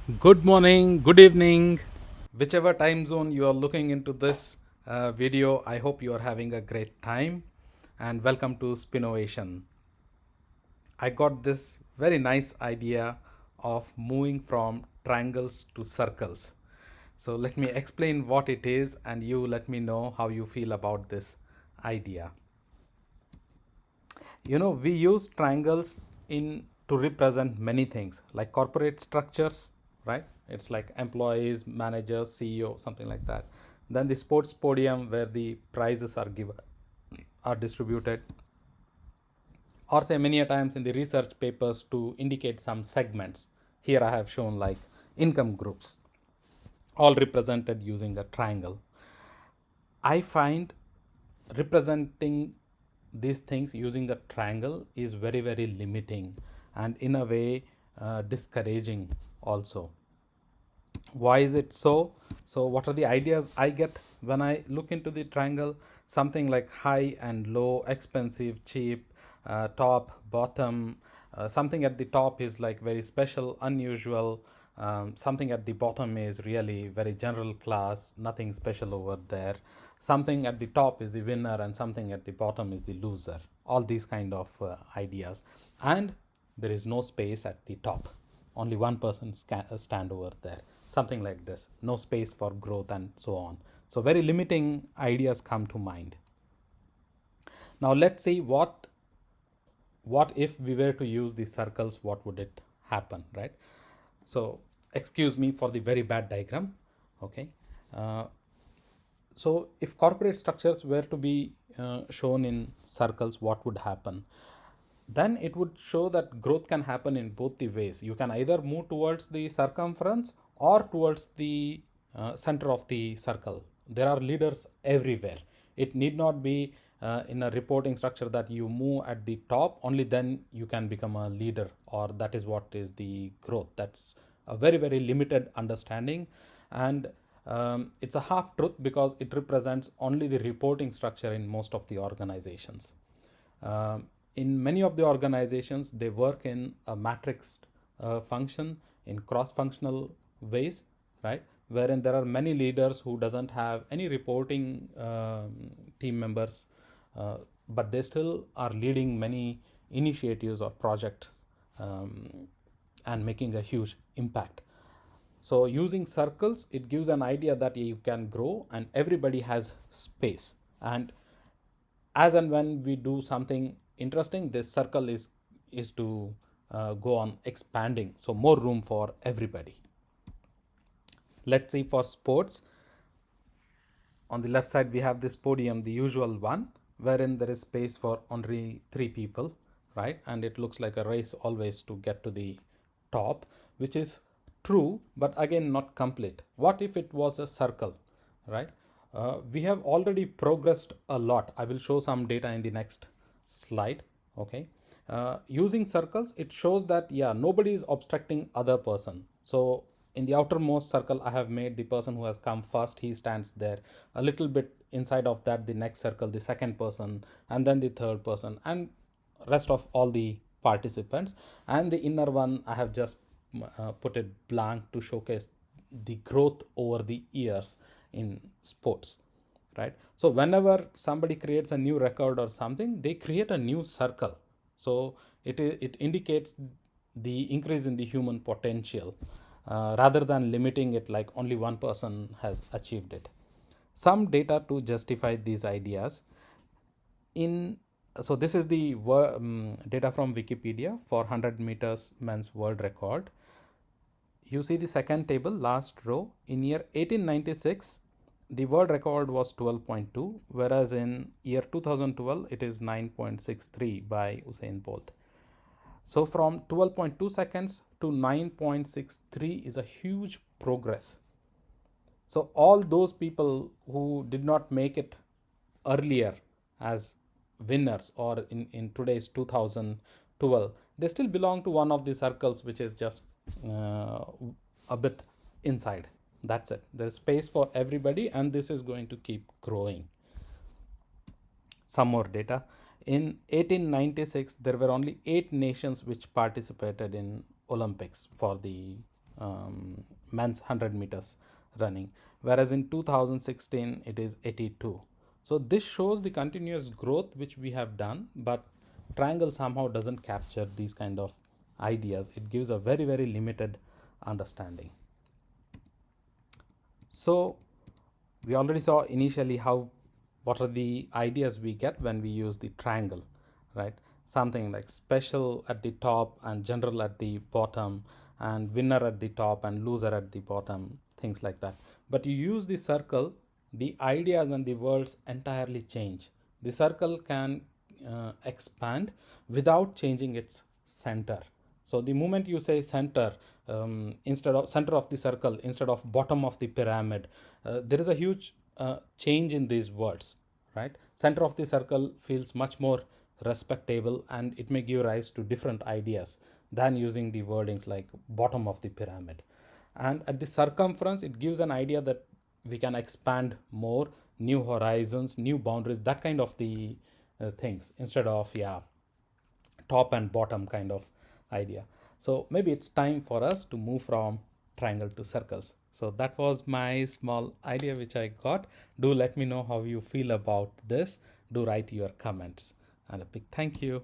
Good morning, good evening, whichever time zone you are looking into this video. I hope you are having a great time and welcome to Spinovation. I got this very nice idea of moving from triangles to circles. So let me explain what it is and you let me know how you feel about this idea. We use triangles in to represent many things like corporate structures, right? It's like employees, managers, CEO, something like that. Then the sports podium where the prizes are given, are distributed, or say many a times in the research papers to indicate some segments. Here I have shown like income groups, all represented using a triangle. I find representing these things using a triangle is very, very limiting and in a way discouraging also. Why is it so? So, what are the ideas I get when I look into the triangle? Something like high and low, expensive, cheap, top, bottom. Something at the top is like very special, unusual. Something at the bottom is really very general class, nothing special over there. Something at the top is the winner, and something at the bottom is the loser. All these kind of ideas. And there is no space at the top, only one person stand over there, something like this, no space for growth and so on. So very limiting ideas come to mind. Now let's see what if we were to use the circles, what would it happen, right? So excuse me for the very bad diagram. Okay. uh, so if corporate structures were to be shown in circles, what would happen? Then it would show that growth can happen in both the ways. You can either move towards the circumference or towards the center of the circle. There are leaders everywhere. It need not be in a reporting structure that you move at the top, only then you can become a leader, or that is what is the growth. That's a very, very limited understanding. And it's a half truth because it represents only the reporting structure in most of the organizations. In many of the organizations, they work in a matrix function in cross-functional ways, right? Wherein there are many leaders who doesn't have any reporting team members, but they still are leading many initiatives or projects and making a huge impact. So using circles, it gives an idea that you can grow and everybody has space. And as and when we do something interesting, this circle is to go on expanding, so more room for everybody. Let's see for sports. On the left side we have this podium, the usual one, wherein there is space for only three people, right? And it looks like a race always to get to the top, which is true, but again not complete. What if it was a circle, right? We have already progressed a lot. I will show some data in the next slide. Okay. Using circles, it shows that yeah, nobody is obstructing other person. So in the outermost circle, I have made the person who has come first, he stands there. A little bit inside of that, the next circle, the second person, and then the third person, and rest of all the participants. And the inner one, I have just put it blank to showcase the growth over the years in sports, right? So whenever somebody creates a new record or something, they create a new circle. So it indicates the increase in the human potential, rather than limiting it like only one person has achieved it. Some data to justify these ideas. In So this is the data from Wikipedia for 100 meters men's world record. You see the second table, last row. In year 1896, the world record was 12.2, whereas in year 2012, it is 9.63 by Usain Bolt. So from 12.2 seconds to 9.63 is a huge progress. So all those people who did not make it earlier as winners, or in today's 2012, they still belong to one of the circles which is just uh, a bit inside. That's it. There's space for everybody and this is going to keep growing. Some more data. In 1896, there were only 8 nations which participated in Olympics for the men's 100 meters running, whereas in 2016 it is 82. So this shows the continuous growth which we have done, but triangle somehow doesn't capture these kind of ideas. It gives a very, very limited understanding. So we already saw initially how what are the ideas we get when we use the triangle, right? Something like special at the top and general at the bottom, and winner at the top and loser at the bottom, things like that. But you use the circle, the ideas and the words entirely change. The circle can expand without changing its center. So the moment you say center, instead of center of the circle, instead of bottom of the pyramid, there is a huge change in these words, right? Center of the circle feels much more respectable, and it may give rise to different ideas than using the wordings like bottom of the pyramid. And at the circumference, it gives an idea that we can expand more, new horizons, new boundaries, that kind of the things, instead of, yeah, top and bottom kind of idea. So maybe it's time for us to move from triangle to circles. So that was my small idea which I got. Do let me know how you feel about this. Do write your comments, and a big thank you.